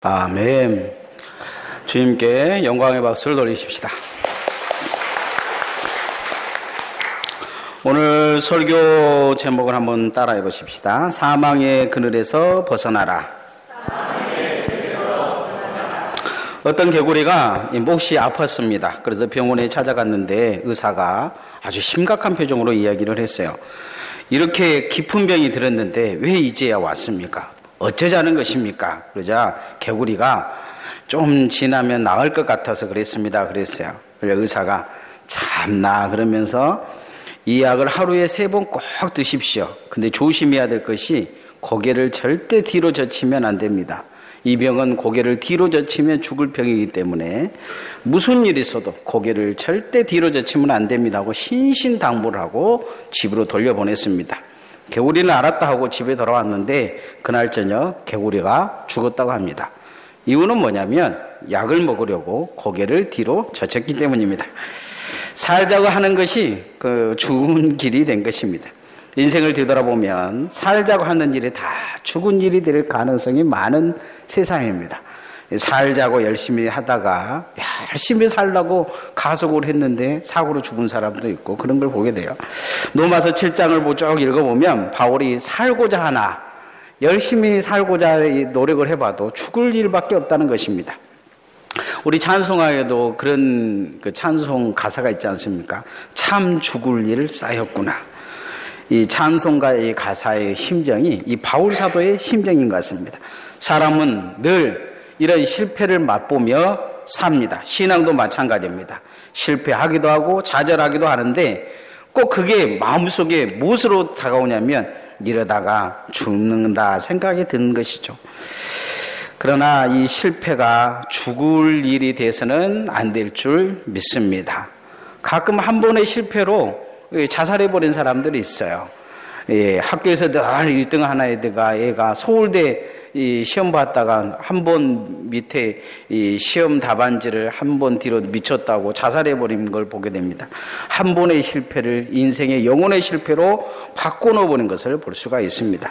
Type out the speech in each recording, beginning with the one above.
아멘. 주님께 영광의 박수를 돌리십시다. 오늘 설교 제목을 한번 따라해 보십시다. 사망의 그늘에서 벗어나라. 어떤 개구리가 몹시 아팠습니다. 그래서 병원에 찾아갔는데 의사가 아주 심각한 표정으로 이야기를 했어요. 이렇게 깊은 병이 들었는데 왜 이제야 왔습니까? 어쩌자는 것입니까? 그러자 개구리가 좀 지나면 나을 것 같아서 그랬습니다. 그랬어요. 그래서 의사가 참나 그러면서 이 약을 하루에 3번 꼭 드십시오. 근데 조심해야 될 것이 고개를 절대 뒤로 젖히면 안 됩니다. 이 병은 고개를 뒤로 젖히면 죽을 병이기 때문에 무슨 일이 있어도 고개를 절대 뒤로 젖히면 안 됩니다 하고 신신당부를 하고 집으로 돌려보냈습니다. 개구리는 알았다 하고 집에 돌아왔는데 그날 저녁 개구리가 죽었다고 합니다. 이유는 뭐냐면 약을 먹으려고 고개를 뒤로 젖혔기 때문입니다. 살자고 하는 것이 죽은 길이 된 것입니다. 인생을 되돌아보면 살자고 하는 일이 다 죽은 일이 될 가능성이 많은 세상입니다. 살자고 열심히 하다가 열심히 살라고 가속을 했는데 사고로 죽은 사람도 있고 그런 걸 보게 돼요. 로마서 7장을 쭉 읽어보면 바울이 살고자 하나 열심히 살고자 노력을 해봐도 죽을 일밖에 없다는 것입니다. 우리 찬송가에도 그런 찬송 가사가 있지 않습니까? 참 죽을 일 쌓였구나. 이 찬송가의 가사의 심정이 이 바울 사도의 심정인 것 같습니다. 사람은 늘 이런 실패를 맛보며 삽니다. 신앙도 마찬가지입니다. 실패하기도 하고 좌절하기도 하는데 꼭 그게 마음속에 무엇으로 다가오냐면 이러다가 죽는다 생각이 드는 것이죠. 그러나 이 실패가 죽을 일이 돼서는 안 될 줄 믿습니다. 가끔 한 번의 실패로 자살해버린 사람들이 있어요. 학교에서 늘 1등 하는 애가 서울대 시험 봤다가 한 번 밑에 시험 답안지를 한 번 뒤로 미쳤다고 자살해버린 걸 보게 됩니다. 한 번의 실패를 인생의 영혼의 실패로 바꿔놓아버린 것을 볼 수가 있습니다.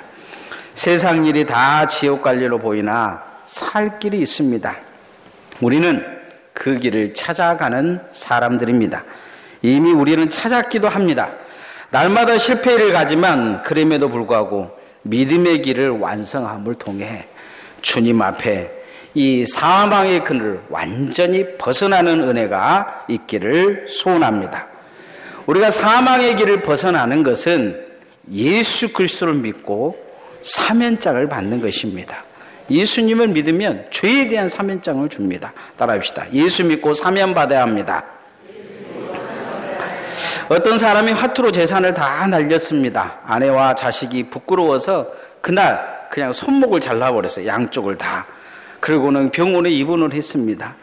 세상 일이 다 지옥 갈 일로 보이나 살 길이 있습니다. 우리는 그 길을 찾아가는 사람들입니다. 이미 우리는 찾았기도 합니다. 날마다 실패를 가지만 그럼에도 불구하고 믿음의 길을 완성함을 통해 주님 앞에 이 사망의 그늘을 완전히 벗어나는 은혜가 있기를 소원합니다. 우리가 사망의 길을 벗어나는 것은 예수 그리스도를 믿고 사면장을 받는 것입니다. 예수님을 믿으면 죄에 대한 사면장을 줍니다. 따라합시다. 예수 믿고 사면받아야 합니다. 어떤 사람이 화투로 재산을 다 날렸습니다. 아내와 자식이 부끄러워서 그날 그냥 손목을 잘라버렸어요. 양쪽을 다. 그리고는 병원에 입원을 했습니다.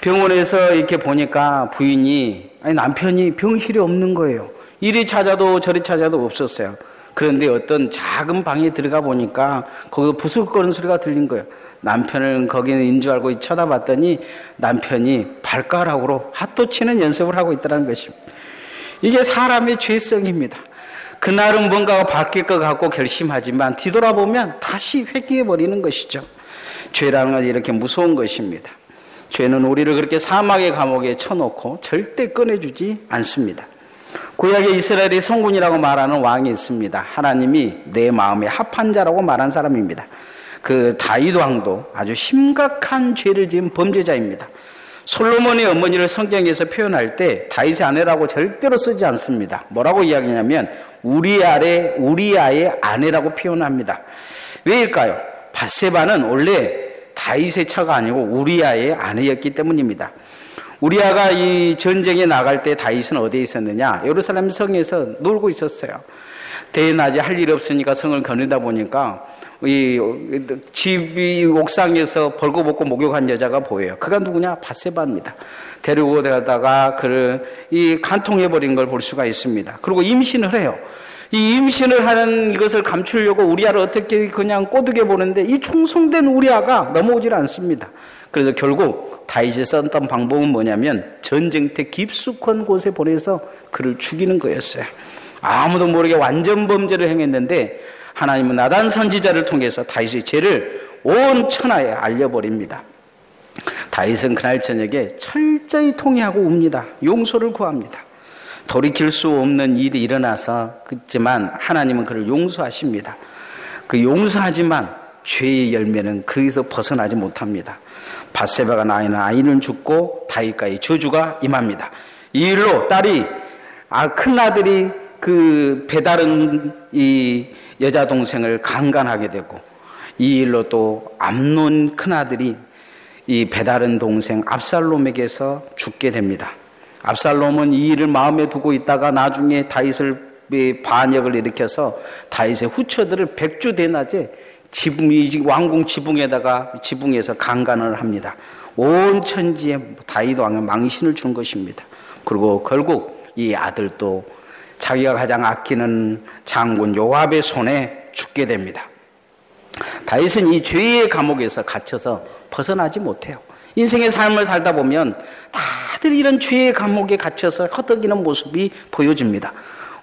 병원에서 이렇게 보니까 부인이 남편이 병실이 없는 거예요. 이리 찾아도 저리 찾아도 없었어요. 그런데 어떤 작은 방에 들어가 보니까 거기서 부스럭거리는 소리가 들린 거예요. 남편은 거기는 인 줄 알고 쳐다봤더니 남편이 발가락으로 핫도 치는 연습을 하고 있다는 것입니다. 이게 사람의 죄성입니다. 그날은 뭔가가 바뀔 것 같고 결심하지만 뒤돌아보면 다시 회귀해버리는 것이죠. 죄라는 건 이렇게 무서운 것입니다. 죄는 우리를 그렇게 사막의 감옥에 쳐놓고 절대 꺼내주지 않습니다. 구약의 이스라엘의 성군이라고 말하는 왕이 있습니다. 하나님이 내 마음에 합한 자라고 말한 사람입니다. 그 다윗 왕도 아주 심각한 죄를 지은 범죄자입니다. 솔로몬의 어머니를 성경에서 표현할 때 다윗의 아내라고 절대로 쓰지 않습니다. 뭐라고 이야기하냐면 우리아의 아내라고 표현합니다. 왜일까요? 밧세바는 원래 다윗의 처가 아니고 우리아의 아내였기 때문입니다. 우리아가 이 전쟁에 나갈 때 다윗은 어디에 있었느냐? 예루살렘 성에서 놀고 있었어요. 대낮에 할 일 없으니까 성을 거느다 보니까 이 집이 옥상에서 벌거벗고 목욕한 여자가 보여요. 그가 누구냐? 밧세바입니다. 데리고 가다가 그를 간통해버린 걸 볼 수가 있습니다. 그리고 임신을 해요. 이 임신을 하는 이것을 감추려고 우리아를 어떻게 그냥 꼬드겨 보는데 이 충성된 우리아가 넘어오질 않습니다. 그래서 결국 다윗이 썼던 방법은 뭐냐면 전쟁터 깊숙한 곳에 보내서 그를 죽이는 거였어요. 아무도 모르게 완전 범죄를 행했는데 하나님은 나단 선지자를 통해서 다윗의 죄를 온 천하에 알려버립니다. 다윗은 그날 저녁에 철저히 통회하고 웁니다. 용서를 구합니다. 돌이킬 수 없는 일이 일어나서 그렇지만 하나님은 그를 용서하십니다. 그 용서하지만 죄의 열매는 거기서 벗어나지 못합니다. 밧세바가 낳은 아이는 죽고 다윗과의 저주가 임합니다. 이 일로 딸이 큰 아들이 그 배다른 이 여자 동생을 강간하게 되고, 이 일로 또 암논 큰 아들이 이 배다른 동생 압살롬에게서 죽게 됩니다. 압살롬은 이 일을 마음에 두고 있다가 나중에 다윗을 반역을 일으켜서 다윗의 후처들을 백주대낮에 왕궁 지붕에서 강간을 합니다. 온 천지에 다윗 왕의 망신을 준 것입니다. 그리고 결국 이 아들도 자기가 가장 아끼는 장군 요압의 손에 죽게 됩니다. 다윗은 이 죄의 감옥에서 갇혀서 벗어나지 못해요. 인생의 삶을 살다 보면 다들 이런 죄의 감옥에 갇혀서 허덕이는 모습이 보여집니다.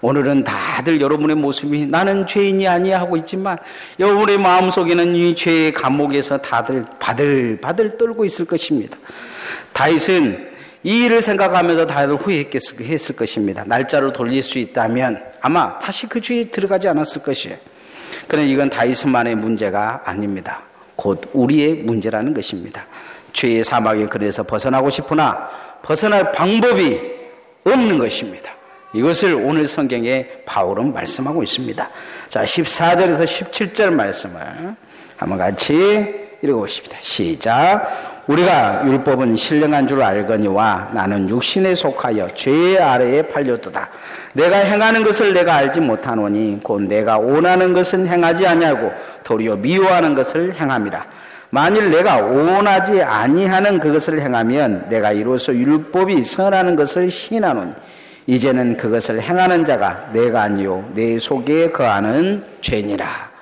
오늘은 다들 여러분의 모습이 나는 죄인이 아니야 하고 있지만 여러분의 마음속에는 이 죄의 감옥에서 다들 바들바들 떨고 있을 것입니다. 다윗은 이 일을 생각하면서 다들 후회했을 것입니다. 날짜를 돌릴 수 있다면 아마 다시 그 죄에 들어가지 않았을 것이에요. 그러나 이건 다윗만의 문제가 아닙니다. 곧 우리의 문제라는 것입니다. 죄의 사막에 그래서 벗어나고 싶으나 벗어날 방법이 없는 것입니다. 이것을 오늘 성경에 바울은 말씀하고 있습니다. 자, 14절에서 17절 말씀을 한번 같이 읽어보십니다. 시작. 우리가 율법은 신령한 줄 알거니와 나는 육신에 속하여 죄 아래에 팔렸도다. 내가 행하는 것을 내가 알지 못하노니 곧 내가 원하는 것은 행하지 아니하고 도리어 미워하는 것을 행함이라. 만일 내가 원하지 아니하는 그것을 행하면 내가 이로써 율법이 선하는 것을 시인하노니 이제는 그것을 행하는 자가 내가 아니요 내 속에 거하는 죄니라.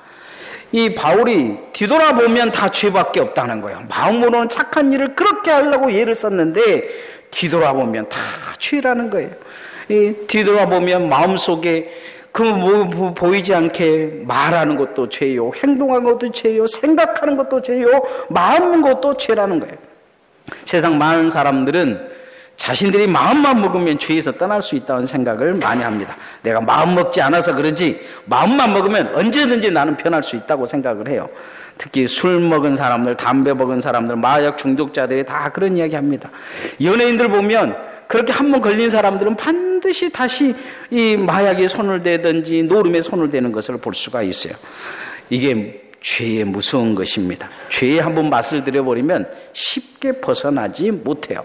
이 바울이 뒤돌아보면 다 죄밖에 없다는 거예요. 마음으로는 착한 일을 그렇게 하려고 예를 썼는데 뒤돌아보면 다 죄라는 거예요. 뒤돌아보면 마음속에 보이지 않게 말하는 것도 죄요, 행동하는 것도 죄요, 생각하는 것도 죄요, 마음 먹는 것도 죄라는 거예요. 세상 많은 사람들은 자신들이 마음만 먹으면 죄에서 떠날 수 있다는 생각을 많이 합니다. 내가 마음 먹지 않아서 그러지 마음만 먹으면 언제든지 나는 변할 수 있다고 생각을 해요. 특히 술 먹은 사람들, 담배 먹은 사람들, 마약 중독자들이 다 그런 이야기 합니다. 연예인들 보면 그렇게 한번 걸린 사람들은 반드시 다시 이 마약에 손을 대든지 노름에 손을 대는 것을 볼 수가 있어요. 이게 죄의 무서운 것입니다. 죄에 한번 맛을 들여버리면 쉽게 벗어나지 못해요.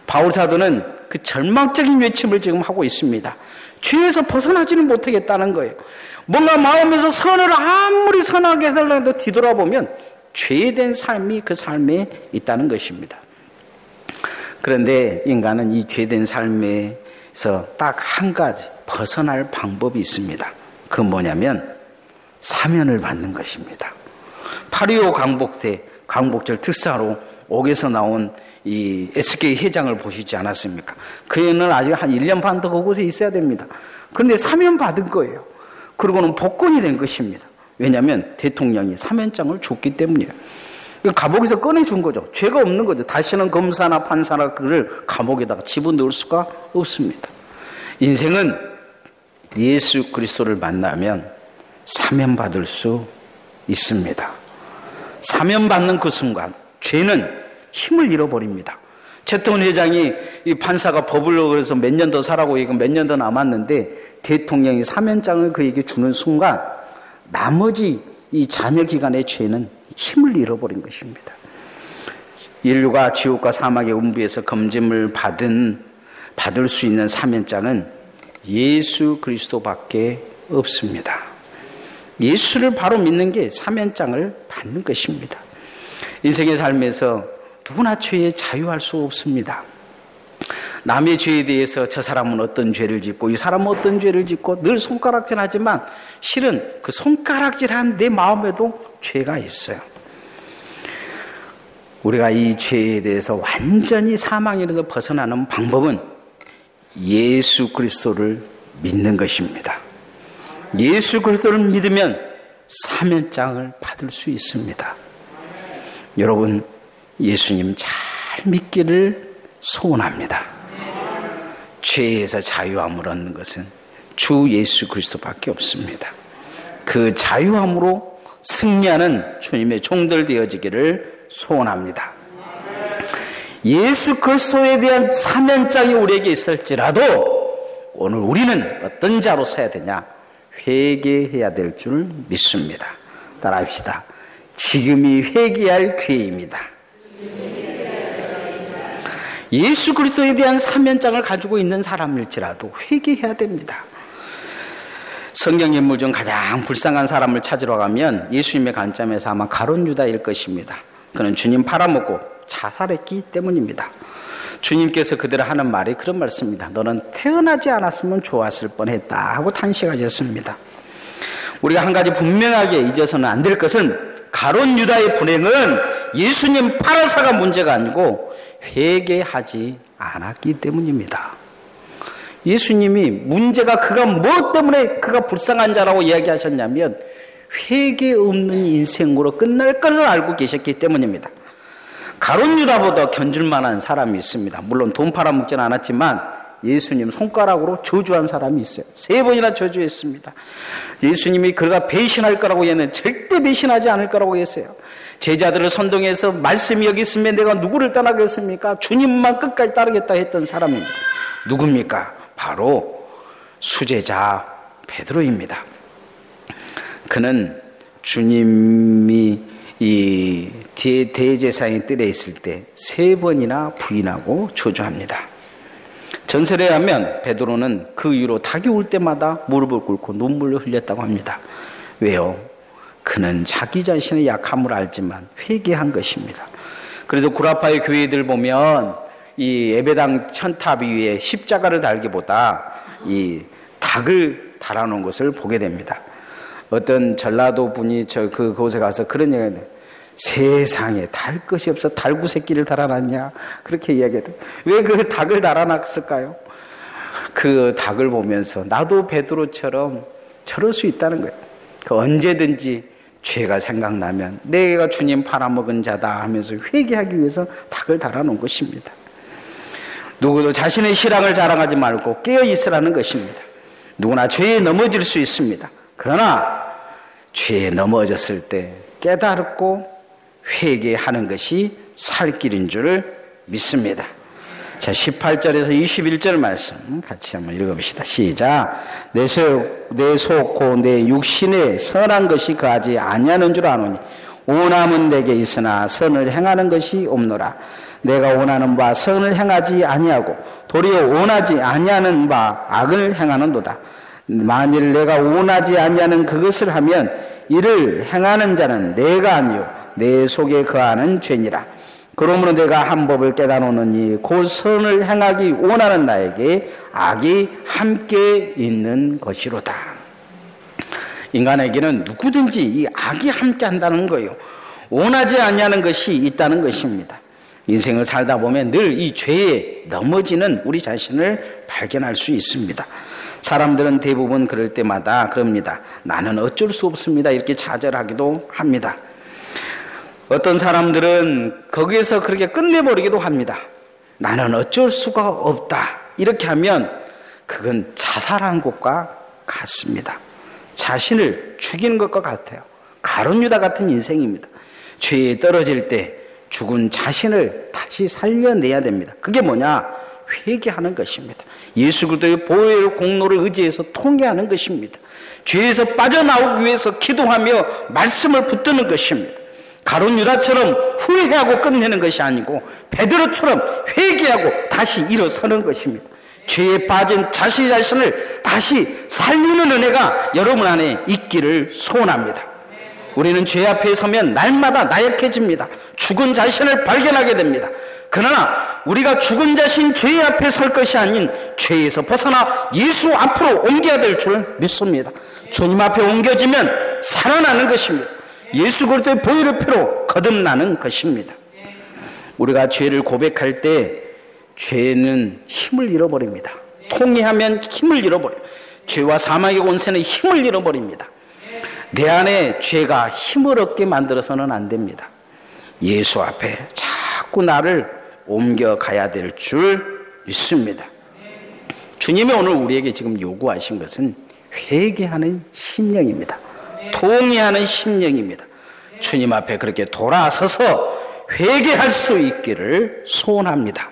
바울 사도는 그 절망적인 외침을 지금 하고 있습니다. 죄에서 벗어나지는 못하겠다는 거예요. 뭔가 마음에서 선을 아무리 선하게 하려고 뒤돌아보면 죄된 삶이 그 삶에 있다는 것입니다. 그런데 인간은 이 죄된 삶에서 딱 한 가지 벗어날 방법이 있습니다. 그건 뭐냐면 사면을 받는 것입니다. 8.25 광복절 특사로 옥에서 나온 이 SK 회장을 보시지 않았습니까? 그 애는 아직 한 1년 반 더 그곳에 있어야 됩니다. 그런데 사면 받은 거예요. 그리고는 복권이 된 것입니다. 왜냐하면 대통령이 사면장을 줬기 때문이에요. 감옥에서 꺼내준 거죠. 죄가 없는 거죠. 다시는 검사나 판사나 그를 감옥에다가 집어넣을 수가 없습니다. 인생은 예수 그리스도를 만나면 사면받을 수 있습니다. 사면받는 그 순간 죄는 힘을 잃어버립니다. 최태원 회장이 이 판사가 법을 어겨서 몇 년 더 사라고 얘기하고 몇 년 더 남았는데 대통령이 사면장을 그에게 주는 순간 나머지 이 잔여 기간의 죄는 힘을 잃어버린 것입니다. 인류가 지옥과 사막의 음부에서 검짐을 받을 수 있는 사면장은 예수 그리스도밖에 없습니다. 예수를 바로 믿는 게 사면장을 받는 것입니다. 인생의 삶에서 누구나 죄에 자유할 수 없습니다. 남의 죄에 대해서 저 사람은 어떤 죄를 짓고 이 사람은 어떤 죄를 짓고 늘 손가락질하지만 실은 그 손가락질한 내 마음에도 죄가 있어요. 우리가 이 죄에 대해서 완전히 사망에서 벗어나는 방법은 예수 그리스도를 믿는 것입니다. 예수 그리스도를 믿으면 사면장을 받을 수 있습니다. 여러분, 예수님 잘 믿기를 소원합니다. 죄에서 자유함을 얻는 것은 주 예수 그리스도밖에 없습니다. 그 자유함으로 승리하는 주님의 종들 되어지기를 소원합니다. 예수 그리스도에 대한 사면장이 우리에게 있을지라도 오늘 우리는 어떤 자로 서야 되냐? 회개해야 될 줄 믿습니다. 따라합시다. 지금이 회개할 기회입니다. 예수 그리스도에 대한 사면장을 가지고 있는 사람일지라도 회개해야 됩니다. 성경 인물 중 가장 불쌍한 사람을 찾으러 가면 예수님의 관점에서 아마 가룟 유다일 것입니다. 그는 주님 팔아먹고 자살했기 때문입니다. 주님께서 그들을 하는 말이 그런 말씀입니다. 너는 태어나지 않았으면 좋았을 뻔했다 하고 탄식하셨습니다. 우리가 한 가지 분명하게 잊어서는 안 될 것은 가룟 유다의 불행은 예수님 팔아서가 문제가 아니고 회개하지 않았기 때문입니다. 예수님이 문제가 그가 뭐 때문에 그가 불쌍한 자라고 이야기하셨냐면 회개 없는 인생으로 끝날 것을 알고 계셨기 때문입니다. 가룟 유다보다 견줄 만한 사람이 있습니다. 물론 돈 팔아먹지는 않았지만 예수님 손가락으로 저주한 사람이 있어요. 3번이나 저주했습니다. 예수님이 그가 배신할 거라고 했는데 절대 배신하지 않을 거라고 했어요. 제자들을 선동해서 말씀이 여기 있으면 내가 누구를 떠나겠습니까? 주님만 끝까지 따르겠다 했던 사람입니다. 누굽니까? 바로 수제자 베드로입니다. 그는 주님이 이 대제사장의 뜰에 있을 때 3번이나 부인하고 저주합니다. 전설에 의하면 베드로는 그 이후로 닭이 올 때마다 무릎을 꿇고 눈물을 흘렸다고 합니다. 왜요? 그는 자기 자신의 약함을 알지만 회개한 것입니다. 그래서 구라파의 교회들 보면 이 예배당 천탑 위에 십자가를 달기보다 이 닭을 달아놓은 것을 보게 됩니다. 어떤 전라도 분이 그곳에 가서 그런 얘기를 해요. 세상에 달 것이 없어 달구 새끼를 달아놨냐? 그렇게 이야기해요. 왜 그 닭을 달아놨을까요? 그 닭을 보면서 나도 베드로처럼 저럴 수 있다는 거예요. 그 언제든지 죄가 생각나면 내가 주님 팔아먹은 자다 하면서 회개하기 위해서 닭을 달아놓은 것입니다. 누구도 자신의 신앙을 자랑하지 말고 깨어있으라는 것입니다. 누구나 죄에 넘어질 수 있습니다. 그러나 죄에 넘어졌을 때 깨닫고 회개하는 것이 살 길인 줄 믿습니다. 자, 18절에서 21절 말씀 같이 한번 읽어봅시다. 시작. 내 속 곧 내 육신에 선한 것이 거하지 아니하는 줄 아노니 원함은 내게 있으나 선을 행하는 것이 없노라. 내가 원하는 바 선을 행하지 아니하고 도리어 원하지 아니하는 바 악을 행하는도다. 만일 내가 원하지 아니하는 그것을 하면 이를 행하는 자는 내가 아니요 내 속에 거하는 죄니라. 그러므로 내가 한 법을 깨달으노니 곧 선을 행하기 원하는 나에게 악이 함께 있는 것이로다. 인간에게는 누구든지 이 악이 함께 한다는 거예요. 원하지 아니하는 것이 있다는 것입니다. 인생을 살다 보면 늘 이 죄에 넘어지는 우리 자신을 발견할 수 있습니다. 사람들은 대부분 그럴 때마다 그럽니다. 나는 어쩔 수 없습니다. 이렇게 좌절하기도 합니다. 어떤 사람들은 거기에서 그렇게 끝내버리기도 합니다. 나는 어쩔 수가 없다. 이렇게 하면 그건 자살한 것과 같습니다. 자신을 죽이는 것과 같아요. 가룟 유다 같은 인생입니다. 죄에 떨어질 때 죽은 자신을 다시 살려내야 됩니다. 그게 뭐냐? 회개하는 것입니다. 예수 그리스도의 보혈 공로를 의지해서 통회하는 것입니다. 죄에서 빠져나오기 위해서 기도하며 말씀을 붙드는 것입니다. 가룟 유다처럼 후회하고 끝내는 것이 아니고 베드로처럼 회개하고 다시 일어서는 것입니다. 죄에 빠진 자신을 다시 살리는 은혜가 여러분 안에 있기를 소원합니다. 우리는 죄 앞에 서면 날마다 나약해집니다. 죽은 자신을 발견하게 됩니다. 그러나 우리가 죽은 자신 죄 앞에 설 것이 아닌 죄에서 벗어나 예수 앞으로 옮겨야 될 줄 믿습니다. 주님 앞에 옮겨지면 살아나는 것입니다. 예수 그리스도의 보혈의 피로 거듭나는 것입니다. 우리가 죄를 고백할 때 죄는 힘을 잃어버립니다. 통회하면 힘을 잃어버려요. 죄와 사망의 권세는 힘을 잃어버립니다. 내 안에 죄가 힘을 얻게 만들어서는 안 됩니다. 예수 앞에 자꾸 나를 옮겨가야 될 줄 믿습니다. 주님이 오늘 우리에게 지금 요구하신 것은 회개하는 심령입니다. 통회하는 심령입니다. 주님 앞에 그렇게 돌아서서 회개할 수 있기를 소원합니다.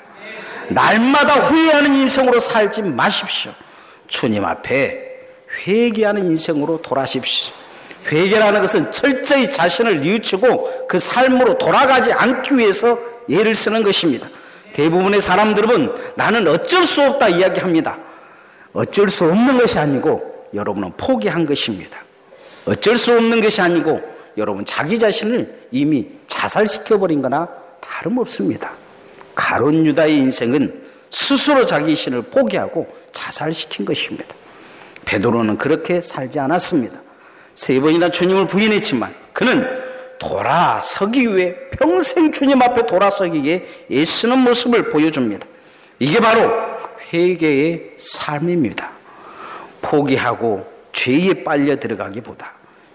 날마다 후회하는 인생으로 살지 마십시오. 주님 앞에 회개하는 인생으로 돌아십시오. 회개라는 것은 철저히 자신을 뉘우치고 그 삶으로 돌아가지 않기 위해서 애를 쓰는 것입니다. 대부분의 사람들은 나는 어쩔 수 없다 이야기합니다. 어쩔 수 없는 것이 아니고 여러분은 포기한 것입니다. 어쩔 수 없는 것이 아니고 여러분 자기 자신을 이미 자살시켜버린 거나 다름없습니다. 가룟 유다의 인생은 스스로 자기 신을 포기하고 자살시킨 것입니다. 베드로는 그렇게 살지 않았습니다. 3번이나 주님을 부인했지만 그는 돌아서기 위해 평생 주님 앞에 돌아서기 위해 애쓰는 모습을 보여줍니다. 이게 바로 회개의 삶입니다. 포기하고 죄에 빨려 들어가기보다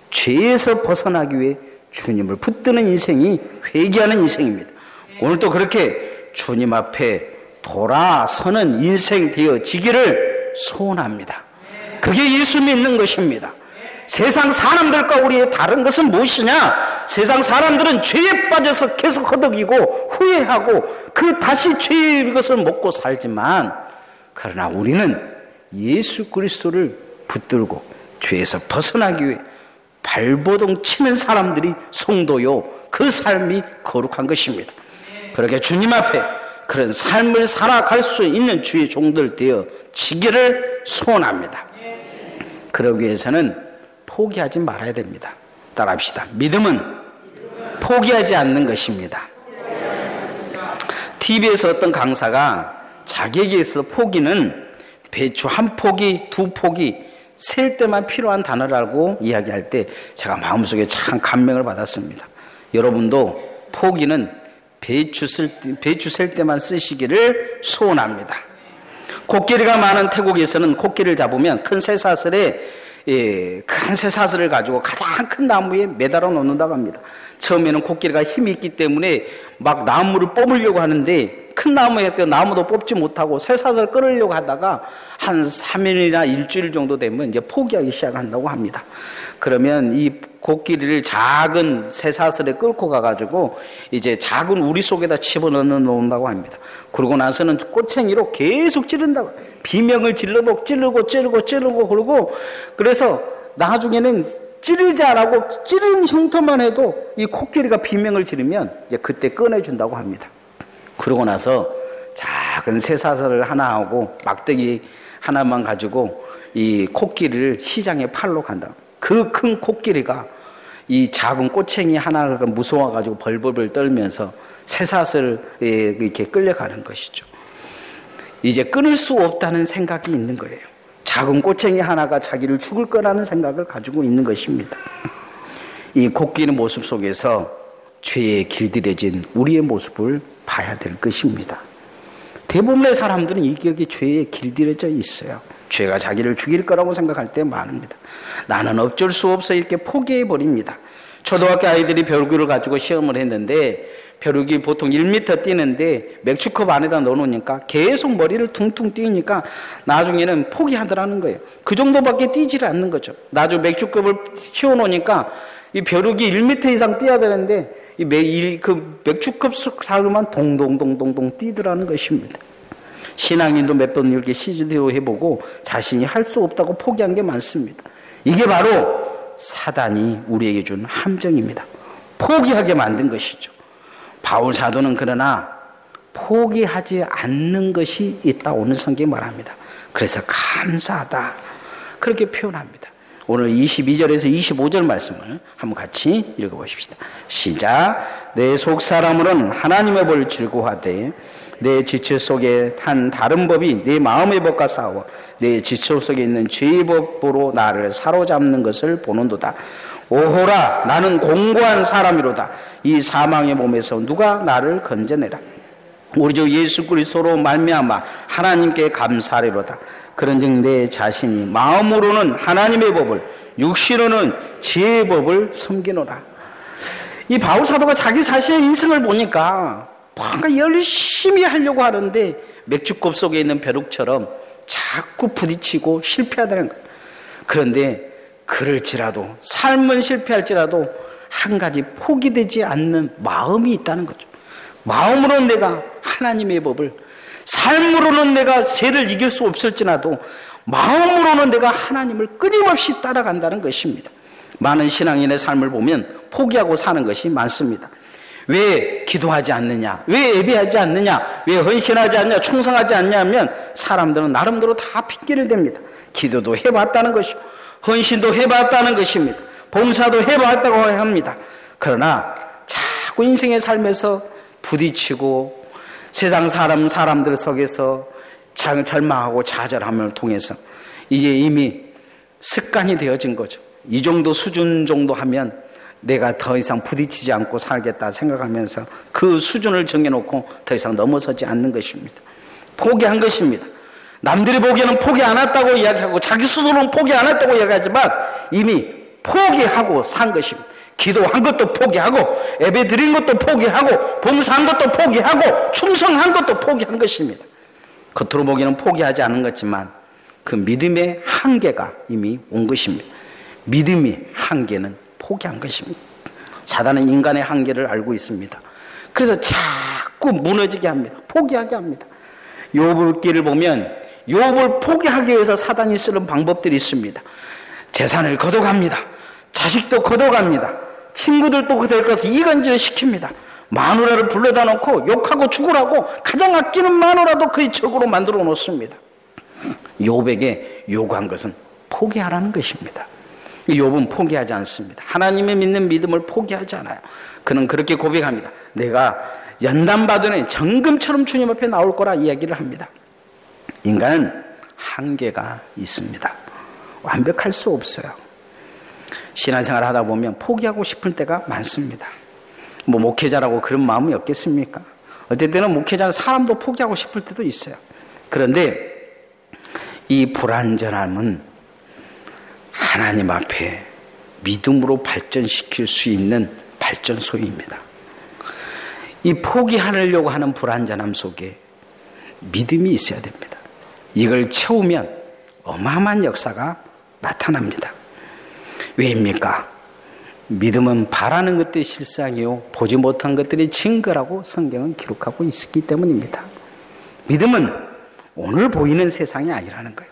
죄에서 벗어나기 위해 주님을 붙드는 인생이 회개하는 인생입니다. 오늘도 그렇게 주님 앞에 돌아서는 인생 되어지기를 소원합니다. 그게 예수 믿는 것입니다. 세상 사람들과 우리의 다른 것은 무엇이냐? 세상 사람들은 죄에 빠져서 계속 허덕이고 후회하고 그 다시 죄의 것을 먹고 살지만 그러나 우리는 예수 그리스도를 붙들고 죄에서 벗어나기 위해 발버둥 치는 사람들이 성도요, 그 삶이 거룩한 것입니다. 그렇게 주님 앞에 그런 삶을 살아갈 수 있는 주의 종들 되어 지기를 소원합니다. 그러기 위해서는 포기하지 말아야 됩니다. 따라합시다. 믿음은 포기하지 않는 것입니다. TV에서 어떤 강사가 자기에게서 포기는 배추 한 포기, 두 포기 셀 때만 필요한 단어라고 이야기할 때 제가 마음속에 참 감명을 받았습니다. 여러분도 포기는 배추 셀 때만 쓰시기를 소원합니다. 코끼리가 많은 태국에서는 코끼리를 잡으면 큰 쇠사슬에 큰 쇠사슬을 가지고 가장 큰 나무에 매달아 놓는다고 합니다. 처음에는 코끼리가 힘이 있기 때문에 막 나무를 뽑으려고 하는데 큰 나무에 나무도 뽑지 못하고 쇠사슬을 끊으려고 하다가 한 3일이나 일주일 정도 되면 이제 포기하기 시작한다고 합니다. 그러면 이 코끼리를 작은 쇠사슬에 끌고 가가지고 이제 작은 우리 속에다 집어넣는다고 합니다. 그러고 나서는 꼬챙이로 계속 찌른다고. 비명을 찌르고 그러고 그래서 나중에는 찌르지 않고 찌른 흉터만 해도 이 코끼리가 비명을 지르면 이제 그때 꺼내준다고 합니다. 그러고 나서 작은 쇠사슬을 하나 하고 막대기 하나만 가지고 이 코끼리를 시장에 팔러 간다. 그 큰 코끼리가 이 작은 꼬챙이 하나가 무서워가지고 벌벌 떨면서 쇠사슬에 이렇게 끌려가는 것이죠. 이제 끊을 수 없다는 생각이 있는 거예요. 작은 꼬챙이 하나가 자기를 죽을 거라는 생각을 가지고 있는 것입니다. 이 코끼리 모습 속에서 죄에 길들여진 우리의 모습을 봐야 될 것입니다. 대부분의 사람들은 이게 죄에 길들여져 있어요. 죄가 자기를 죽일 거라고 생각할 때 많습니다. 나는 어쩔 수 없어 이렇게 포기해버립니다. 초등학교 아이들이 벼룩을 가지고 시험을 했는데 벼룩이 보통 1m 뛰는데 맥주컵 안에다 넣어놓으니까 계속 머리를 퉁퉁 뛰니까 나중에는 포기하더라는 거예요. 그 정도밖에 뛰지를 않는 거죠. 나중에 맥주컵을 씌워놓으니까 이 벼룩이 1m 이상 뛰어야 되는데 그 맥주컵 사료만 동동동동동 뛰더라는 것입니다. 신앙인도 몇 번 이렇게 시즈디오 해보고 자신이 할 수 없다고 포기한 게 많습니다. 이게 바로 사단이 우리에게 준 함정입니다. 포기하게 만든 것이죠. 바울 사도는 그러나 포기하지 않는 것이 있다 오늘 성경이 말합니다. 그래서 감사하다 그렇게 표현합니다. 오늘 22절에서 25절 말씀을 한번 같이 읽어보십시다. 시작. 내 속사람으로는 하나님의 법을 즐거워하되 내 지체 속에 한 다른 법이 내 마음의 법과 싸워 내 지체 속에 있는 죄의 법으로 나를 사로잡는 것을 보는도다. 오호라 나는 공고한 사람이로다. 이 사망의 몸에서 누가 나를 건져내라. 우리 주 예수 그리스도로 말미암아 하나님께 감사하리로다. 그런즉 내 자신이 마음으로는 하나님의 법을 육신으로는 지혜의 법을 섬기노라. 이 바울 사도가 자기 자신의 인생을 보니까 뭔가 열심히 하려고 하는데 맥주컵 속에 있는 벼룩처럼 자꾸 부딪히고 실패하다는 거예요. 그런데 그럴지라도, 삶은 실패할지라도 한 가지 포기되지 않는 마음이 있다는 거죠. 마음으로는 내가 하나님의 법을, 삶으로는 내가 죄를 이길 수 없을지라도 마음으로는 내가 하나님을 끊임없이 따라간다는 것입니다. 많은 신앙인의 삶을 보면 포기하고 사는 것이 많습니다. 왜 기도하지 않느냐? 왜 예배하지 않느냐? 왜 헌신하지 않냐? 충성하지 않냐 하면 사람들은 나름대로 다 핑계를 댑니다. 기도도 해봤다는 것이고 헌신도 해봤다는 것입니다. 봉사도 해봤다고 합니다. 그러나 자꾸 인생의 삶에서 부딪히고 세상 사람들 속에서 절망하고 좌절함을 통해서 이제 이미 습관이 되어진 거죠. 이 정도 수준 정도 하면 내가 더 이상 부딪히지 않고 살겠다 생각하면서 그 수준을 정해놓고 더 이상 넘어서지 않는 것입니다. 포기한 것입니다. 남들이 보기에는 포기 안 했다고 이야기하고 자기 스스로는 포기 안 했다고 이야기하지만 이미 포기하고 산 것입니다. 기도한 것도 포기하고 예배 드린 것도 포기하고 봉사한 것도 포기하고 충성한 것도 포기한 것입니다. 겉으로 보기에는 포기하지 않은 것지만 그 믿음의 한계가 이미 온 것입니다. 믿음의 한계는 포기한 것입니다. 사단은 인간의 한계를 알고 있습니다. 그래서 자꾸 무너지게 합니다. 포기하게 합니다. 욥을 길을 보면 욥을 포기하기 위해서 사단이 쓰는 방법들이 있습니다. 재산을 걷어갑니다. 자식도 걷어갑니다. 친구들도 그될 것을 이간질을 시킵니다. 마누라를 불러다 놓고 욕하고 죽으라고 가장 아끼는 마누라도 그의 적으로 만들어 놓습니다. 욥에게 요구한 것은 포기하라는 것입니다. 욥은 포기하지 않습니다. 하나님의 믿는 믿음을 포기하지 않아요. 그는 그렇게 고백합니다. 내가 연단받으니 정금처럼 주님 앞에 나올 거라 이야기를 합니다. 인간은 한계가 있습니다. 완벽할 수 없어요. 신앙생활 하다 보면 포기하고 싶을 때가 많습니다. 뭐 목회자라고 그런 마음이 없겠습니까? 어떨 때는 목회자는 사람도 포기하고 싶을 때도 있어요. 그런데 이 불완전함은 하나님 앞에 믿음으로 발전시킬 수 있는 발전소입니다. 이 포기하려고 하는 불완전함 속에 믿음이 있어야 됩니다. 이걸 채우면 어마어마한 역사가 나타납니다. 왜입니까? 믿음은 바라는 것들이 실상이요 보지 못한 것들이 증거라고 성경은 기록하고 있기 때문입니다. 믿음은 오늘 보이는 세상이 아니라는 거예요.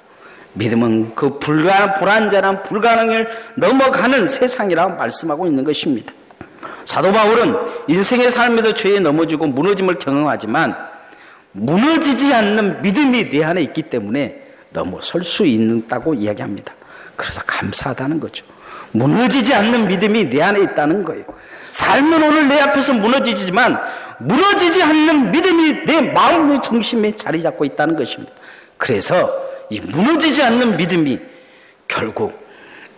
믿음은 그 불완전한 불가능을 넘어가는 세상이라고 말씀하고 있는 것입니다. 사도 바울은 인생의 삶에서 죄에 넘어지고 무너짐을 경험하지만 무너지지 않는 믿음이 내 안에 있기 때문에 넘어설 수 있다고 이야기합니다. 그래서 감사하다는 거죠. 무너지지 않는 믿음이 내 안에 있다는 거예요. 삶은 오늘 내 앞에서 무너지지만 무너지지 않는 믿음이 내 마음의 중심에 자리 잡고 있다는 것입니다. 그래서 이 무너지지 않는 믿음이 결국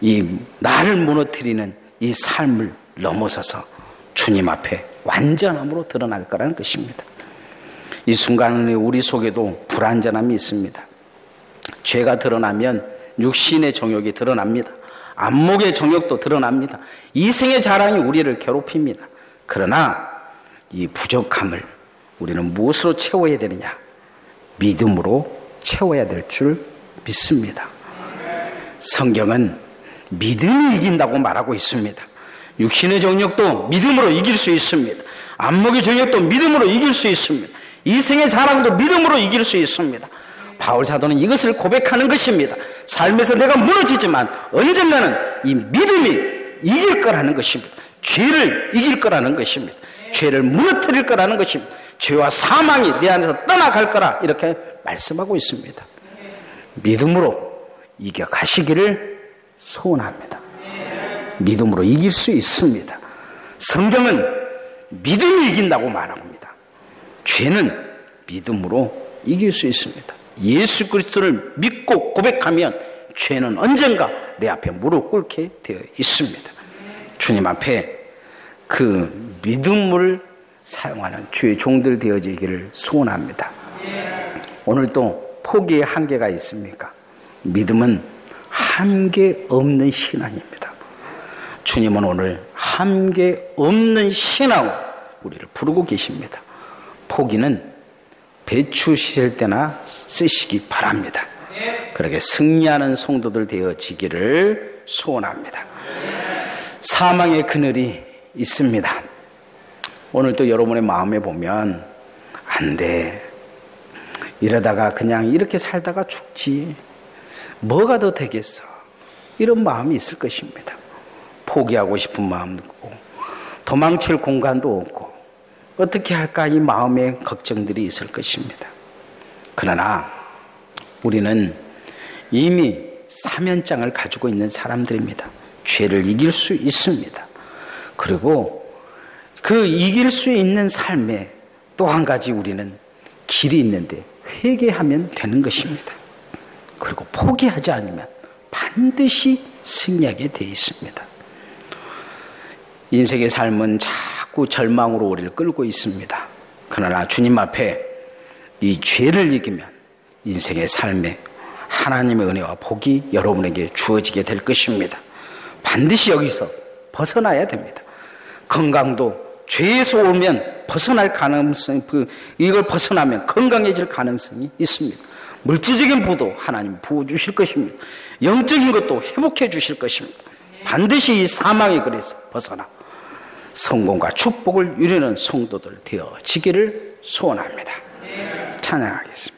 이 나를 무너뜨리는 이 삶을 넘어서서 주님 앞에 완전함으로 드러날 거라는 것입니다. 이 순간에 우리 속에도 불완전함이 있습니다. 죄가 드러나면 육신의 정욕이 드러납니다. 안목의 정욕도 드러납니다. 이생의 자랑이 우리를 괴롭힙니다. 그러나 이 부족함을 우리는 무엇으로 채워야 되느냐? 믿음으로 채워야 될 줄 믿습니다. 성경은 믿음이 이긴다고 말하고 있습니다. 육신의 정욕도 믿음으로 이길 수 있습니다. 안목의 정욕도 믿음으로 이길 수 있습니다. 이생의 자랑도 믿음으로 이길 수 있습니다. 바울 사도는 이것을 고백하는 것입니다. 삶에서 내가 무너지지만 언젠가는 이 믿음이 이길 거라는 것입니다. 죄를 이길 거라는 것입니다. 죄를 무너뜨릴 거라는 것입니다. 죄와 사망이 내 안에서 떠나갈 거라 이렇게 말씀하고 있습니다. 믿음으로 이겨가시기를 소원합니다. 믿음으로 이길 수 있습니다. 성경은 믿음이 이긴다고 말합니다. 죄는 믿음으로 이길 수 있습니다. 예수 그리스도를 믿고 고백하면 죄는 언젠가 내 앞에 무릎 꿇게 되어 있습니다. 주님 앞에 그 믿음을 사용하는 주의 종들 되어지기를 소원합니다. 오늘도 포기의 한계가 있습니까? 믿음은 한계 없는 신앙입니다. 주님은 오늘 한계 없는 신앙으로 우리를 부르고 계십니다. 포기는 배추 씻을 때나 쓰시기 바랍니다. 그렇게 승리하는 성도들 되어지기를 소원합니다. 사망의 그늘이 있습니다. 오늘 또 여러분의 마음에 보면 안 돼. 이러다가 그냥 이렇게 살다가 죽지. 뭐가 더 되겠어. 이런 마음이 있을 것입니다. 포기하고 싶은 마음도 있고 도망칠 공간도 없고 어떻게 할까 이 마음의 걱정들이 있을 것입니다. 그러나 우리는 이미 사면장을 가지고 있는 사람들입니다. 죄를 이길 수 있습니다. 그리고 그 이길 수 있는 삶에 또 한 가지 우리는 길이 있는데 회개하면 되는 것입니다. 그리고 포기하지 않으면 반드시 승리하게 되어 있습니다. 인생의 삶은 자꾸 절망으로 우리를 끌고 있습니다. 그러나 주님 앞에 이 죄를 이기면 인생의 삶에 하나님의 은혜와 복이 여러분에게 주어지게 될 것입니다. 반드시 여기서 벗어나야 됩니다. 건강도 죄에서 오면 벗어날 가능성이, 이걸 벗어나면 건강해질 가능성이 있습니다. 물질적인 부도 하나님 부어주실 것입니다. 영적인 것도 회복해 주실 것입니다. 반드시 이 사망의 글에서 벗어나 성공과 축복을 누리는 성도들 되어지기를 소원합니다. 찬양하겠습니다.